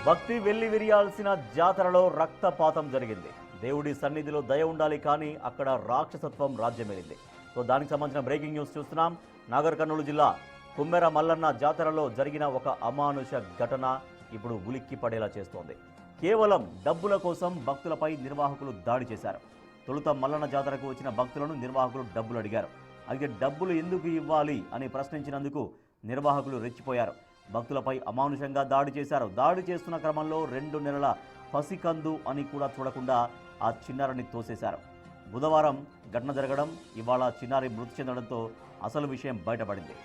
భక్తి వెళ్లి విరియాల్సిన జాతరలో రక్తపాతం జరిగింది. దేవుడి సన్నిధిలో దయ ఉండాలి, కానీ అక్కడ రాక్షసత్వం రాజ్యమేలింది. సో దానికి సంబంధించిన బ్రేకింగ్ న్యూస్ చూస్తున్నాం. నాగర్ కర్నూలు జిల్లా కుమ్మెర మల్లన్న జాతరలో జరిగిన ఒక అమానుష ఘటన ఇప్పుడు ఉలిక్కి పడేలా చేస్తోంది. కేవలం డబ్బుల కోసం భక్తులపై నిర్వాహకులు దాడి చేశారు. తొలుత మల్లన్న జాతరకు వచ్చిన భక్తులను నిర్వాహకులు డబ్బులు అడిగారు. అయితే డబ్బులు ఎందుకు ఇవ్వాలి అని ప్రశ్నించినందుకు నిర్వాహకులు రెచ్చిపోయారు. భక్తులపై అమానుషంగా దాడి చేశారు. దాడి చేస్తున్న క్రమంలో 2 నెలల పసికందు అని కూడా చూడకుండా ఆ చిన్నారిని తోసేశారు. బుధవారం ఘటన జరగడం, ఇవాళ చిన్నారి మృతి చెందడంతో అసలు విషయం బయటపడింది.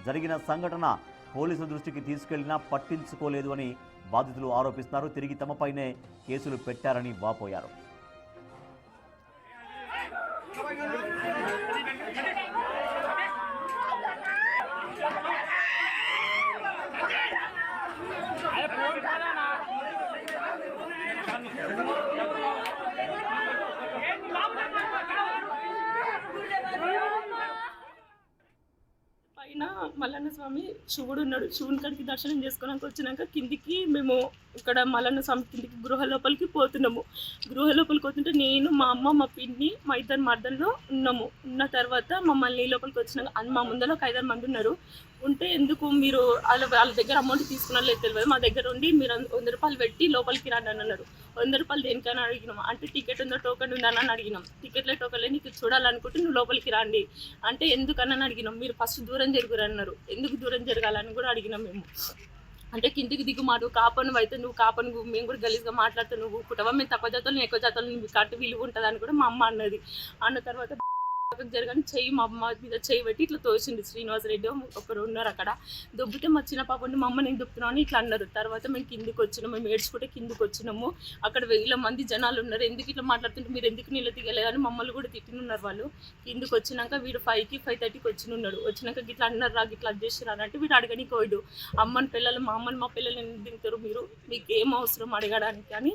జరిగిన సంఘటన పోలీసుల దృష్టికి తీసుకెళ్లినా పట్టించుకోలేదు అని బాధితులు ఆరోపిస్తున్నారు. తిరిగి తమపైనే కేసులు పెట్టారని వాపోయారు. పైన మల్లన్న స్వామి శివుడు ఉన్నాడు. శివుని కాడికి దర్శనం చేసుకోవడానికి వచ్చినాక కిందికి మేము ఇక్కడ మల్లన్న స్వామి కిందికి గృహ లోపలికి పోతున్నాము. గృహ లోపలికి పోతుంటే నేను, మా అమ్మ, మా పిన్ని, మా 2 మర్దల్లో ఉన్నాము. ఉన్న తర్వాత మమ్మల్ని లోపలికి వచ్చినాక మా ముందర ఒక 5 మంది ఉన్నారు. ఉంటే ఎందుకు మీరు వాళ్ళ దగ్గర అమౌంట్ తీసుకున్నారో లేదు తెలియదు, మా దగ్గర ఉండి మీరు 100 రూపాయలు పెట్టి లోపలికి రండి అని అన్నారు. 100 రూపాయలు దేనికైనా అడిగినాం. అంటే టికెట్ ఉందో టోకెన్ ఉందని అని అడిగినాం. టికెట్లే టోకెన్లే, నీకు చూడాలనుకుంటే నువ్వు లోపలికి రండి అంటే ఎందుకని అడిగినాం. మీరు ఫస్ట్ దూరం జరుగురు అన్నారు. ఎందుకు దూరం జరగాలని కూడా అడిగినాం మేము. అంటే కిందికి దిగుమాడు, కాపను అయితే నువ్వు కాపను, మేము కూడా గలీజ్గా మాట్లాడుతూ నువ్వు కుటుంబం మేము తక్కువ జాతలు నేను ఎక్కువ జాతలు నువ్వు కట్టు విలువ ఉంటుంది అని కూడా మా అమ్మ అన్నది. అన్న తర్వాత జరగని చెయ్యి మా అమ్మ మీద చెయ్యి పెట్టి ఇట్లా తోసింది. శ్రీనివాసరెడ్డి ఒకరు ఉన్నారు అక్కడ. దొబ్బితే మా చిన్న పాప ఉండి మా అమ్మ నేను దుప్పుతున్నావు అని ఇట్లా అన్నారు. తర్వాత మేము కిందికి వచ్చినాము. మేము ఏడ్చుకుంటే కిందికి వచ్చినాము. అక్కడ 1000 మంది జనాలు ఉన్నారు. ఎందుకు ఇట్లా మాట్లాడుతుంటే మీరు ఎందుకు నీళ్ళు దిగలేదని మమ్మల్ని కూడా తిట్టినున్నారు వాళ్ళు. కిందికి వచ్చినాక వీడు 5కి 5:30కి వచ్చినున్నాడు. వచ్చినాక ఇట్లా అన్నారు, రా ఇట్లా అడ్జస్ట్ అంటే వీడు అడగని కోయడు. అమ్మని పిల్లలు మా అమ్మని మా పిల్లలు ఎందుకు దిగుతారు మీరు, మీకు ఏం అవసరం అడగడానికి అని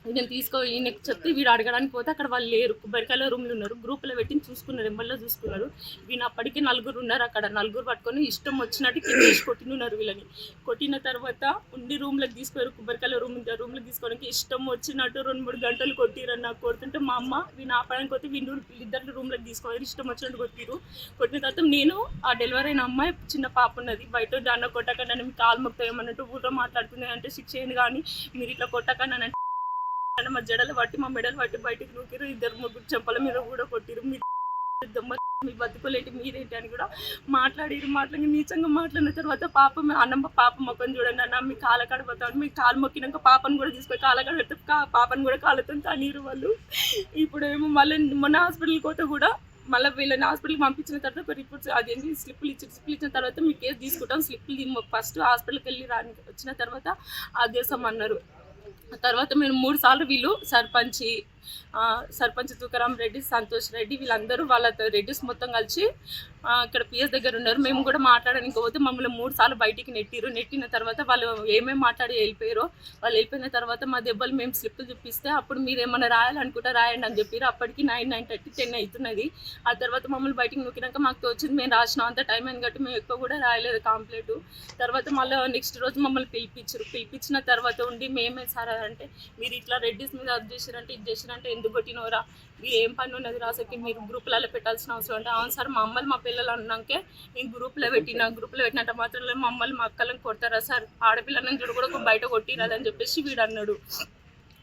నేను ఈయనకు చెప్తే వీడు అడగడానికి పోతే అక్కడ వాళ్ళు లేరు. కొబ్బరికాయల రూమ్లు ఉన్నారు. గ్రూప్లో పెట్టి చూసుకున్నారు, ఎంబల్లో చూసుకున్నారు. వీళ్ళు అప్పటికే 4 ఉన్నారు అక్కడ. 4 పట్టుకొని ఇష్టం వచ్చినట్టు కింద వేసి కొట్టినున్నారు వీళ్ళని. కొట్టిన తర్వాత ఉండి రూమ్లోకి తీసుకుపోయారు. కొబ్బరికాయల రూమ్లోకి తీసుకోవడానికి ఇష్టం వచ్చినట్టు 2-3 గంటలు కొట్టిరని నాకు కొడుతుంటే మా అమ్మ వీళ్ళు ఆపడానికి పోతే వీళ్ళిద్దరు రూమ్లోకి తీసుకోవాలి ఇష్టం వచ్చినట్టు కొట్టిరు. కొట్టిన తర్వాత నేను ఆ డెలివరీ అయిన అమ్మాయి చిన్న పాప ఉన్నది బయట దాన్న కొట్టకండి అని మీకు కాలు మొక్తాయేమన్నట్టు ఊళ్ళో మాట్లాడుతుంది. అంటే శిక్ష ఏంది కానీ మీరు ఇట్లా కొట్టకండి అని మా జడలు పట్టి మా మెడలు పట్టి బయటకు నూకిరు. 2-3 చెంపల మీద కూడా కొట్టిరు. మీ బతుకోలేంటి మీరేంటి అని కూడా మాట్లాడి నీచంగా మాట్లాడిన తర్వాత పాప మొక్కను చూడండి అన్న మీ కాళ్ళ కాడ పోతామని మీ కాలు మొక్కినాక పాపను కూడా తీసుకొని కాళ్ళ కాడ పెడితే పాపను కూడా కాళ్ళతో తనీరు వాళ్ళు. ఇప్పుడు ఏమో మళ్ళీ మొన్న హాస్పిటల్కి పోతే కూడా మళ్ళీ వీళ్ళని హాస్పిటల్కి పంపించిన తర్వాత రిపోర్ట్స్ అదేంటి స్లిప్లు ఇచ్చిన తర్వాత మీ కేసు తీసుకుంటాం. స్లిప్లు ఫస్ట్ హాస్పిటల్కి వెళ్ళి వచ్చిన తర్వాత ఆదేశం అన్నారు. తర్వాత మేము 3 సార్లు వీళ్ళు సర్పంచ్ తుకారాం రెడ్డి, సంతోష్ రెడ్డి వీళ్ళందరూ వాళ్ళతో రెడ్డిస్ మొత్తం కలిసి ఇక్కడ పిఎస్ దగ్గర ఉన్నారు. మేము కూడా మాట్లాడడానికి పోతే మమ్మల్ని 3 సార్లు బయటికి నెట్టిన తర్వాత వాళ్ళు ఏమేమి మాట్లాడి వెళ్ళిపోయారో వాళ్ళు వెళ్ళిపోయిన తర్వాత మా దెబ్బలు మేము స్లిప్పులు చూపిస్తే అప్పుడు మీరు ఏమన్నా రాయాలనుకుంటే రాయండి అని చెప్పారు. అప్పటికి 9:30 10 అవుతున్నది. ఆ తర్వాత మమ్మల్ని బయటికి నొక్కినాక మాకు తోచింది మేము రాసినాం. అంత టైం అని కాబట్టి మేము ఎక్కువ కూడా రాయలేదు కంప్లీట్. తర్వాత మళ్ళీ నెక్స్ట్ రోజు మమ్మల్ని పిలిపించిన తర్వాత ఉండి మేమే సార్ అంటే మీరు ఇట్లా రెడ్డిస్ మీద అది చేశారంటే ఇది చేశారంటే ఎందుకు కొట్టినవరా, మీరు ఏం పని ఉన్నది రాసకి మీరు గ్రూప్లలో పెట్టాల్సిన అవసరం అంటే అవును సార్ మా అమ్మలు మా పిల్లలు అన్నాకే నేను గ్రూప్లో పెట్టినట్టు మాత్రం మమ్మల్ని మా అక్కలను కొడతారా సార్, ఆడపిల్లలను చూడ కూడా బయట కొట్టిరాదని చెప్పేసి వీడు అన్నాడు.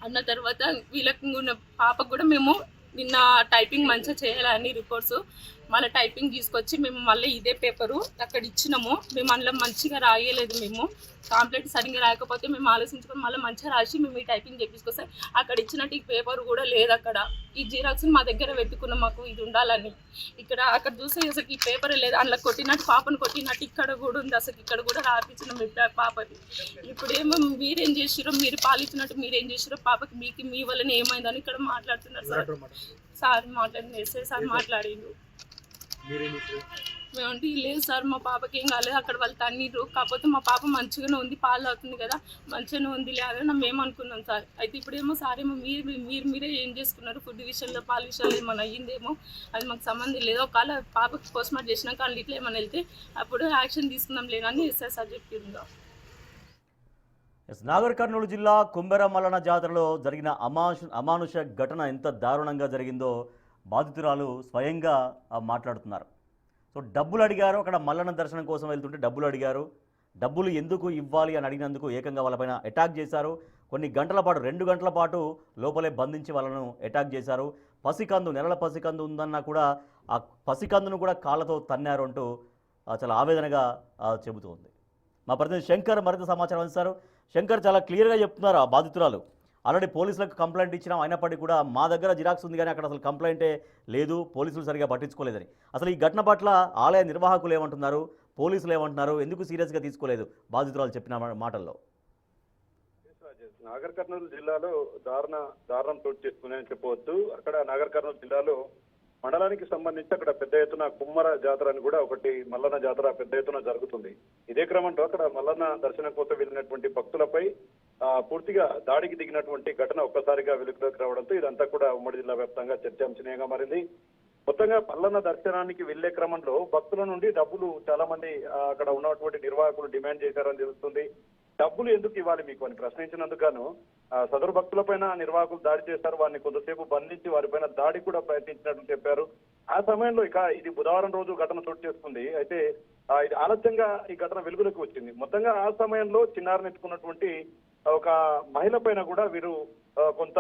అన్న తర్వాత వీళ్ళకి పాపకు కూడా మేము నిన్న టైపింగ్ మంచిగా చేయాలని రిపోర్ట్స్ మళ్ళీ టైపింగ్ తీసుకొచ్చి మేము మళ్ళీ ఇదే పేపరు అక్కడ ఇచ్చినాము. మేము అందులో మంచిగా రాయలేదు. మేము కాంప్లైంట్ సరిగ్గా రాయకపోతే మేము ఆలోచించుకొని మళ్ళీ మంచిగా రాసి మేము ఈ టైపింగ్ చేపించుకొస్తే అక్కడ ఇచ్చినట్టు ఈ పేపర్ కూడా లేదు. అక్కడ ఈ జిరాక్స్ మా దగ్గర పెట్టుకున్నాం మాకు ఇది ఉండాలని. అక్కడ చూస్తే అసలు ఈ పేపర్ లేదు. అందులో కొట్టినట్టు పాపను కొట్టినట్టు ఇక్కడ కూడా ఉంది. అసలు ఇక్కడ కూడా రాపించినాం మీ పాపది. ఇప్పుడు ఏమో మీరేం చేసిరో, మీరు పాలిచ్చినట్టు మీరేం చేసిరో పాపకి మీకు మీ వల్లనే ఏమైందని ఇక్కడ మాట్లాడుతున్నారు సార్ మాట్లాడింది ఎస్ఐ సార్ మాట్లాడిండు. మేమంటే లేదు సార్ మా పాపకి ఏం కాలేదు, అక్కడ వాళ్ళు తన్నీరు కాకపోతే మా పాప మంచిగానే ఉంది, పాలు అవుతుంది కదా మంచిగానే ఉంది లేదని మేము అనుకున్నాం సార్. అయితే ఇప్పుడేమో సార్ ఏమో మీరే ఏం చేసుకున్నారు ఫుడ్ విషయంలో పాల విషయంలో ఏమైనా అయ్యిందేమో అది మాకు సంబంధం లేదు, ఒకవేళ పాపకి పోస్ట్మార్టం చేసినాక వాళ్ళు ఇట్లా ఏమైనా వెళ్తే అప్పుడు యాక్షన్ తీసుకుందాం లేదని సార్ చెప్పిందా. నాగర్ కర్నూలు జిల్లా కుంబెర మల్లన జాతరలో జరిగిన అమానుష ఘటన ఎంత దారుణంగా జరిగిందో బాధితురాలు స్వయంగా మాట్లాడుతున్నారు. సో డబ్బులు అడిగారు, అక్కడ మల్లన్న దర్శనం కోసం వెళ్తుంటే డబ్బులు అడిగారు. డబ్బులు ఎందుకు ఇవ్వాలి అని అడిగినందుకు ఏకంగా వాళ్ళపైన అటాక్ చేశారు. కొన్ని గంటల పాటు 2 గంటల పాటు లోపలే బంధించి వాళ్ళను అటాక్ చేశారు. పసికందు, నెలల పసికందు ఉందన్నా కూడా ఆ పసికందును కూడా కాళ్ళతో తన్నారు అంటూ చాలా ఆవేదనగా చెబుతోంది. మా ప్రతినిధి శంకర్ మరింత సమాచారం అందిస్తారు. శంకర్, చాలా క్లియర్గా చెప్తున్నారు ఆ బాధితురాలు. ఆల్రెడీ పోలీసులకు కంప్లైంట్ ఇచ్చినాం, అయినప్పటికీ కూడా మా దగ్గర జిరాక్స్ ఉంది కానీ అక్కడ అసలు కంప్లైంటే లేదు, పోలీసులు సరిగా పట్టించుకోలేదని. అసలు ఈ ఘటన పట్ల ఆలయ నిర్వాహకులు ఏమంటున్నారు, పోలీసులు ఏమంటున్నారు, ఎందుకు సీరియస్గా తీసుకోలేదు బాధితురాలు చెప్పిన మాటల్లో? నాగర్ కర్నూలు జిల్లాలో దారుణం చోటు చేసుకున్నాయని చెప్పవచ్చు. అక్కడ నాగర్ కర్నూలు జిల్లాలో మండలానికి సంబంధించి అక్కడ పెద్ద ఎత్తున కుమ్మర జాతర అని కూడా ఒకటి మల్లన్న జాతర పెద్ద ఎత్తున జరుగుతుంది. ఇదే క్రమంలో అక్కడ మల్లన్న దర్శనం కోసం వెళ్ళినటువంటి భక్తులపై పూర్తిగా దాడికి దిగినటువంటి ఘటన ఒక్కసారిగా వెలుగులోకి రావడంతో ఇదంతా కూడా ఉమ్మడి జిల్లా వ్యాప్తంగా చర్చాంశనీయంగా మారింది. మొత్తంగా మల్లన్న దర్శనానికి వెళ్లే క్రమంలో భక్తుల నుండి డబ్బులు చాలా మంది అక్కడ ఉన్నటువంటి నిర్వాహకులు డిమాండ్ చేశారని తెలుస్తుంది. డబ్బులు ఎందుకు ఇవ్వాలి మీకు అని ప్రశ్నించినందుకు గాను సదరు భక్తులపైన నిర్వాహకులు దాడి చేశారు. వారిని కొంతసేపు బంధించి వారిపైన దాడి కూడా ప్రయత్నించినట్టు చెప్పారు. ఆ సమయంలో ఇక ఇది బుధవారం రోజు ఘటన చోటు చేసుకుంది. అయితే ఇది ఆలస్యంగా ఈ ఘటన వెలుగులోకి వచ్చింది. మొత్తంగా ఆ సమయంలో చిన్నారనెత్తుకున్నటువంటి ఒక మహిళ పైన కూడా వీరు కొంత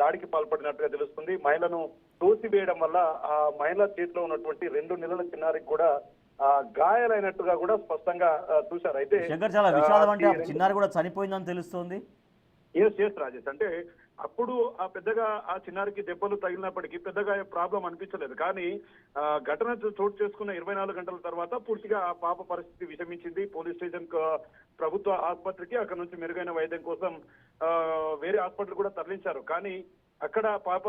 దాడికి పాల్పడినట్టుగా తెలుస్తుంది. మహిళను తోసివేయడం వల్ల ఆ మహిళ చేతిలో ఉన్నటువంటి 2 నెలల చిన్నారికి కూడా గాయాలైనట్టుగా కూడా స్పష్టంగా చూశారు. అయితే శంకర్, చాలా విషాదం అంటే చిన్నారి కూడా చనిపోయిందని తెలుస్తోంది. ఎస్ రాజేష్, అంటే అప్పుడు పెద్దగా ఆ చిన్నారికి దెబ్బలు తగిలినప్పటికీ పెద్దగా ప్రాబ్లం అనిపించలేదు. కానీ ఘటన చోటు చేసుకున్న 24 గంటల తర్వాత పూర్తిగా ఆ పాప పరిస్థితి విషమించింది. పోలీస్ స్టేషన్ ప్రభుత్వ ఆసుపత్రికి అక్కడ నుంచి మెరుగైన వైద్యం కోసం వేరే హాస్పిటల్ కూడా తరలించారు. కానీ అక్కడ పాప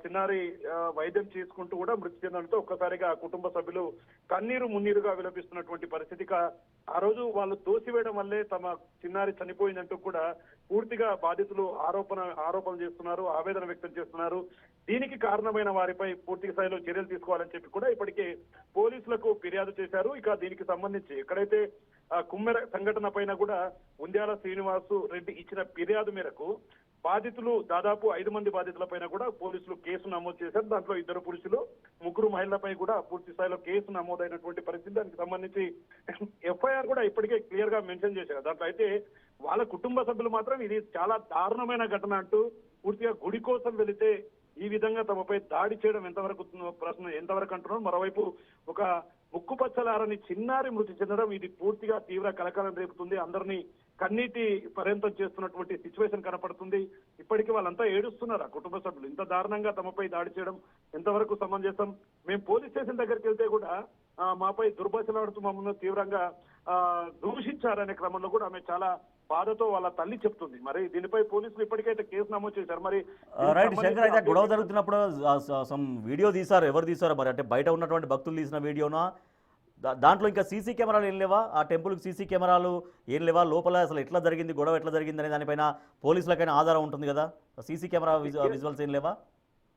చిన్నారి వైద్యం చేసుకుంటూ కూడా మృతి చెందడంతో ఒక్కసారిగా కుటుంబ సభ్యులు కన్నీరు మున్నీరుగా విలపిస్తున్నటువంటి పరిస్థితిగా ఆ రోజు వాళ్ళు తోసివేయడం వల్లే తమ చిన్నారి చనిపోయిందంటూ కూడా పూర్తిగా బాధితులు ఆరోపణలు చేస్తున్నారు, ఆవేదన వ్యక్తం చేస్తున్నారు. దీనికి కారణమైన వారిపై పూర్తి స్థాయిలో చర్యలు తీసుకోవాలని చెప్పి కూడా ఇప్పటికే పోలీసులకు ఫిర్యాదు చేశారు. ఇక దీనికి సంబంధించి ఎక్కడైతే కుమ్మెర సంఘటన పైన కూడా ఉంద్యాల శ్రీనివాసు రెడ్డి ఇచ్చిన ఫిర్యాదు మేరకు బాధితులు దాదాపు 5 మంది బాధితుల పైన కూడా పోలీసులు కేసు నమోదు చేశారు. దాంట్లో 2 పురుషులు 3 మహిళలపై కూడా పూర్తి స్థాయిలో కేసు నమోదైనటువంటి పరిస్థితి. దానికి సంబంధించి ఎఫ్ఐఆర్ కూడా ఇప్పటికే క్లియర్ గా మెన్షన్ చేశారు. దాంట్లో అయితే వాళ్ళ కుటుంబ సభ్యులు మాత్రం ఇది చాలా దారుణమైన ఘటన అంటూ పూర్తిగా గుడి కోసం వెళితే ఈ విధంగా తమపై దాడి చేయడం ఎంతవరకు అంటున్నారు. మరోవైపు ఒక ముక్కుపచ్చలారని చిన్నారి మృతి చెందడం ఇది పూర్తిగా తీవ్ర కలకలం రేపుతుంది. అందరినీ కన్నీటి పర్యంతం చేస్తున్నటువంటి సిచ్యువేషన్ కనపడుతుంది. ఇప్పటికీ వాళ్ళంతా ఏడుస్తున్నారు ఆ కుటుంబ సభ్యులు. ఇంత దారుణంగా తమపై దాడి చేయడం ఎంతవరకు సమంజసం? మేము పోలీస్ స్టేషన్ దగ్గరికి వెళ్తే కూడా మాపై దుర్భాషలాడుతూ మమ్మల్ని తీవ్రంగా దూషించారనే క్రమంలో కూడా ఆమె చాలా బాధతో వాళ్ళ తల్లి చెప్తుంది. మరి దీనిపై పోలీసులు ఇప్పటికైతే కేసు నమోదు చేశారు. మరి రైట్ శంకర్, అయితే గొడవ జరుగుతున్నప్పుడు సమ్ వీడియో తీశారు, ఎవరు తీశారో మరి, అంటే బయట ఉన్నటువంటి భక్తులు తీసిన వీడియోనా, దాంట్లో ఇంకా సీసీ కెమెరాలు ఏం లేవా? ఆ టెంపుల్కి సీసీ కెమెరాలు ఏం లేవా? లోపల అసలు ఎట్లా జరిగింది, గొడవ ఎట్లా జరిగింది అనే దానిపైన పోలీసులకైనా ఆధారం ఉంటుంది కదా, సీసీ కెమెరా విజువల్స్ ఏం లేవా?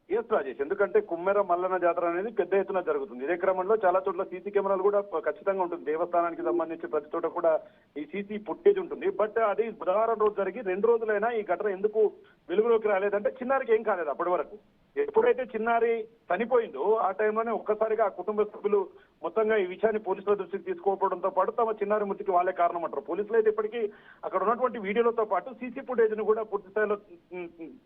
ఎస్ రాజేష్, ఎందుకంటే కుమ్మెర మల్లన్న జాతర అనేది పెద్ద ఎత్తున జరుగుతుంది. ఇదే క్రమంలో చాలా చోట్ల సీసీ కెమెరాలు కూడా ఖచ్చితంగా ఉంటుంది. దేవస్థానానికి సంబంధించి ప్రతి చోట కూడా ఈ సీసీ ఫుటేజ్ ఉంటుంది. బట్ అది బుధవారం రోజు జరిగి 2 రోజులైనా ఈ ఘటన ఎందుకు వెలుగులోకి రాలేదంటే చిన్నారికి ఏం కాలేదు అప్పటి వరకు. ఎప్పుడైతే చిన్నారి చనిపోయిందో ఆ టైంలోనే ఒక్కసారిగా ఆ కుటుంబ సభ్యులు మొత్తంగా ఈ విషయాన్ని పోలీసుల దృష్టికి తీసుకోకపోవడంతో పాటు తమ చిన్నారి మృతికి వాళ్ళే కారణం అంటారు. పోలీసులు అయితే ఇప్పటికీ అక్కడ ఉన్నటువంటి వీడియోలతో పాటు సీసీ ఫుటేజ్ ను కూడా పూర్తి స్థాయిలో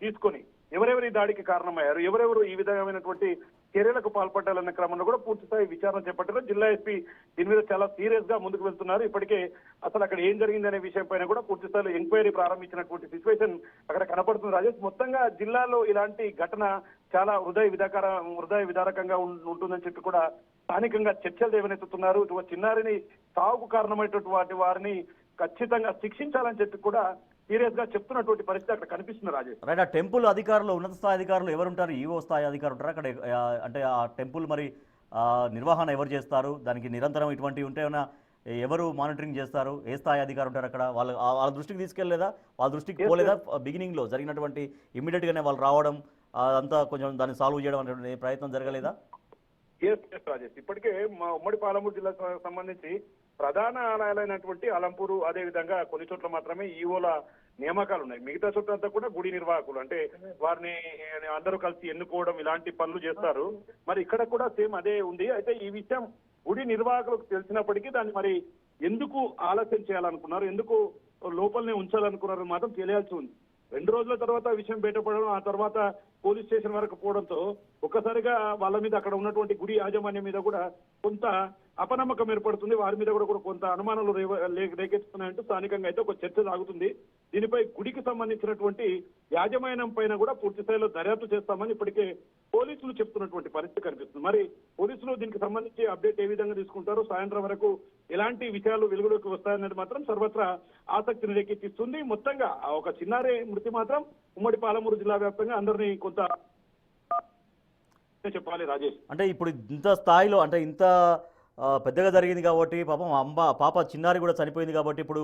తీసుకొని ఎవరెవరు ఈ దాడికి కారణమయ్యారు, ఎవరెవరు ఈ విధమైనటువంటి చర్యలకు పాల్పడ్డాలన్న క్రమంలో కూడా పూర్తి స్థాయి విచారణ చేపట్టారు. జిల్లా ఎస్పీ దీని మీద చాలా సీరియస్ గా ముందుకు వెళ్తున్నారు. ఇప్పటికే అసలు అక్కడ ఏం జరిగింది అనే విషయం పైన కూడా పూర్తి స్థాయిలో ఎంక్వైరీ ప్రారంభించినటువంటి సిచ్యువేషన్ అక్కడ కనపడుతుంది. రాజేష్, మొత్తంగా జిల్లాలో ఇలాంటి ఘటన చాలా హృదయ విదారకంగా ఉంటుందని చెప్పి కూడా స్థానికంగా చర్చలు లేవనెత్తుతున్నారు. చిన్నారిని సాగుకు కారణమైనటువంటి వారిని ఖచ్చితంగా శిక్షించాలని చెప్పి కూడా సీరియస్ గా చెప్తున్నటువంటి పరిస్థితి అక్కడ కనిపిస్తుంది రాజేష్. రైట్, ఆ టెంపుల్ అధికారులు, ఉన్నత స్థాయి అధికారులు ఎవరు ఉంటారు? ఈవో స్థాయి అధికారులు ఉంటారు అక్కడ? అంటే ఆ టెంపుల్ మరి నిర్వహణ ఎవరు చేస్తారు? దానికి నిరంతరం ఇటువంటివి ఉంటే ఎవరు మానిటరింగ్ చేస్తారు? ఏ స్థాయి అధికారులు ఉంటారు అక్కడ? వాళ్ళ దృష్టికి తీసుకెళ్లేదా? వాళ్ళ దృష్టికి పోలేదా? బిగినింగ్ లో జరిగినటువంటి ఇమ్మీడియట్ గానే వాళ్ళు రావడం అంతా కొంచెం దాన్ని సాల్వ్ చేయడం అనే ప్రయత్నం జరగలేదా? రాజేష్, ఇప్పటికే మా ఉమ్మడి పాలమూరు జిల్లాకు సంబంధించి ప్రధాన ఆలయాలైనటువంటి అలంపూరు అదే విధంగా కొన్ని చోట్ల మాత్రమే ఈవోల నియామకాలు ఉన్నాయి. మిగతా చోట్లంతా కూడా గుడి నిర్వాహకులు, అంటే వారిని అందరూ కలిసి ఎన్నుకోవడం ఇలాంటి పనులు చేస్తారు. మరి ఇక్కడ కూడా సేమ్ అదే ఉంది. అయితే ఈ విషయం గుడి నిర్వాహకులకు తెలిసినప్పటికీ దాన్ని మరి ఎందుకు ఆలస్యం చేయాలనుకున్నారు, ఎందుకు లోపలనే ఉంచాలనుకున్నారు మాత్రం తెలియాల్సి ఉంది. 2 రోజుల తర్వాత విషయం బయటపడడం, ఆ తర్వాత పోలీస్ స్టేషన్ వరకు పోవడంతో ఒక్కసారిగా వాళ్ళ మీద అక్కడ ఉన్నటువంటి గుడి యాజమాన్యం మీద కూడా కొంత అపనమ్మకం ఏర్పడుతుంది. వారి మీద కూడా కొంత అనుమానాలు రేకెత్తుతున్నాయంటూ స్థానికంగా అయితే ఒక చర్చ సాగుతుంది. దీనిపై గుడికి సంబంధించినటువంటి యాజమాన్యం పైన కూడా పూర్తి స్థాయిలో దర్యాప్తు చేస్తామని ఇప్పటికే పోలీసులు చెప్తున్నటువంటి పరిస్థితి కనిపిస్తుంది. మరి పోలీసులు దీనికి సంబంధించి అప్డేట్ ఏ విధంగా తీసుకుంటారో, సాయంత్రం వరకు ఎలాంటి విషయాలు వెలుగులోకి వస్తాయనేది మాత్రం సర్వత్రా ఆసక్తిని రేకెత్తిస్తుంది. మొత్తంగా ఒక చిన్నారి మృతి మాత్రం ఉమ్మడి పాలమూరు జిల్లా వ్యాప్తంగా అందరినీ కొంత చెప్పాలి రాజేష్. అంటే ఇప్పుడు ఇంత స్థాయిలో అంటే ఇంత పెద్దగా జరిగింది కాబట్టి పాపం పాప చిన్నారి కూడా చనిపోయింది కాబట్టి ఇప్పుడు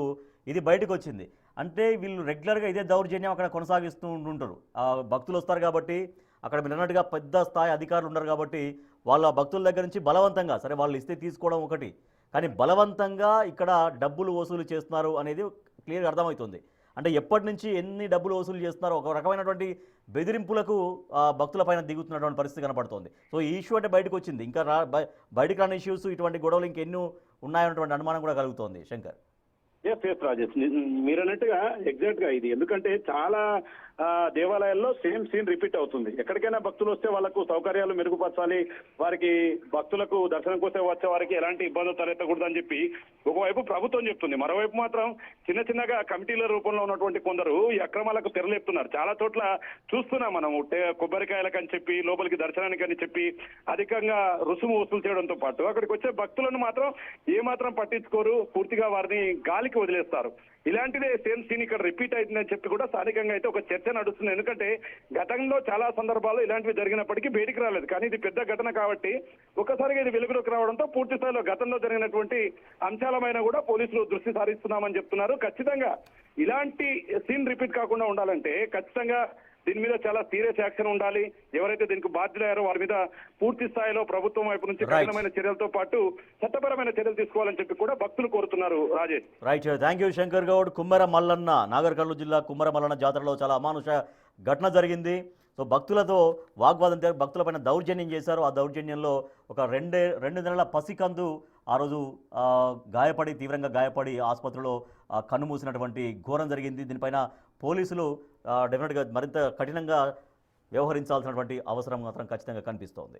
ఇది బయటకు వచ్చింది. అంటే వీళ్ళు రెగ్యులర్గా ఇదే దౌర్జన్యం అక్కడ కొనసాగిస్తూ ఉంటుంటారు. భక్తులు వస్తారు కాబట్టి అక్కడ మీరు అన్నట్టుగా పెద్ద స్థాయి అధికారులు ఉన్నారు కాబట్టి వాళ్ళ భక్తుల దగ్గర నుంచి బలవంతంగా, సరే వాళ్ళు ఇస్తే తీసుకోవడం ఒకటి, కానీ బలవంతంగా ఇక్కడ డబ్బులు వసూలు చేస్తున్నారు అనేది క్లియర్గా అర్థమవుతుంది. అంటే ఎప్పటి నుంచి ఎన్ని డబ్బులు వసూలు చేస్తున్నారో ఒక రకమైనటువంటి బెదిరింపులకు భక్తుల పైన దిగుతున్నటువంటి పరిస్థితి కనపడుతోంది. సో ఈ ఇష్యూ అంటే బయటకు వచ్చింది, ఇంకా బయటకు రాని ఇష్యూస్ ఇటువంటి గొడవలు ఇంకెన్నో ఉన్నాయన్నటువంటి అనుమానం కూడా కలుగుతోంది శంకర్. ఎస్ రాజేష్, మీరు అన్నట్టుగా ఎగ్జాక్ట్ గా ఇది, ఎందుకంటే చాలా దేవాలయాల్లో సేమ్ సీన్ రిపీట్ అవుతుంది. ఎక్కడికైనా భక్తులు వస్తే వాళ్ళకు సౌకర్యాలు మెరుగుపరచాలి, వారికి భక్తులకు దర్శనం కోసం వచ్చే వారికి ఎలాంటి ఇబ్బందులు తలెత్తకూడదని చెప్పి ఒకవైపు ప్రభుత్వం చెప్తుంది, మరోవైపు మాత్రం చిన్నగా కమిటీల రూపంలో ఉన్నటువంటి కొందరు ఈ అక్రమాలకు తెరలేపుతున్నారు. చాలా చోట్ల చూస్తున్నాం మనం, కొబ్బరికాయలకు అని చెప్పి లోపలికి దర్శనానికి అని చెప్పి అధికంగా రుసుము వసూలు చేయడంతో పాటు అక్కడికి వచ్చే భక్తులను మాత్రం ఏమాత్రం పట్టించుకోరు, పూర్తిగా వారిని గాలికి వదిలేస్తారు. ఇలాంటిదే సేమ్ సీన్ ఇక్కడ రిపీట్ అవుతుందని చెప్పి కూడా స్థానికంగా అయితే ఒక చర్చ నడుస్తుంది. ఎందుకంటే గతంలో చాలా సందర్భాల్లో ఇలాంటివి జరిగినప్పటికీ బయటికి రాలేదు, కానీ ఇది పెద్ద ఘటన కాబట్టి ఒక్కసారిగా ఇది వెలుగులోకి రావడంతో పూర్తి స్థాయిలో గతంలో జరిగినటువంటి అంశాలమైన కూడా పోలీసులు దృష్టి సారిస్తున్నామని చెప్తున్నారు. ఖచ్చితంగా ఇలాంటి సీన్ రిపీట్ కాకుండా ఉండాలంటే ఖచ్చితంగా దీని మీద చాలా సీరియస్ యాక్షన్ ఉండాలి. ఎవరైతే దీనికి బాధ్యులయ్యారో వారి మీద పూర్తి స్థాయిలో ప్రభుత్వం వైపు నుంచి కఠినమైన చర్యలతో పాటు చట్టపరమైన చర్యలు తీసుకోవాలని చెప్పి కూడా భక్తులు కోరుతున్నారు. Rajesh, right, thank you Shankar Goud. Kummara Mallanna, Nagarkurnool జిల్లా కుమ్మర మల్లన్న జాతరలో చాలా అమానుష ఘటన జరిగింది. సో భక్తులతో వాగ్వాదం, భక్తులపైన దౌర్జన్యం చేశారు. ఆ దౌర్జన్యంలో ఒక రెండు నెలల పసికందు ఆ రోజు తీవ్రంగా గాయపడి ఆసుపత్రిలో కన్నుమూసినటువంటి ఘోరం జరిగింది. దీనిపైన పోలీసులు డెఫినెట్గా మరింత కఠినంగా వ్యవహరించాల్సినటువంటి అవసరం మాత్రం ఖచ్చితంగా కనిపిస్తోంది.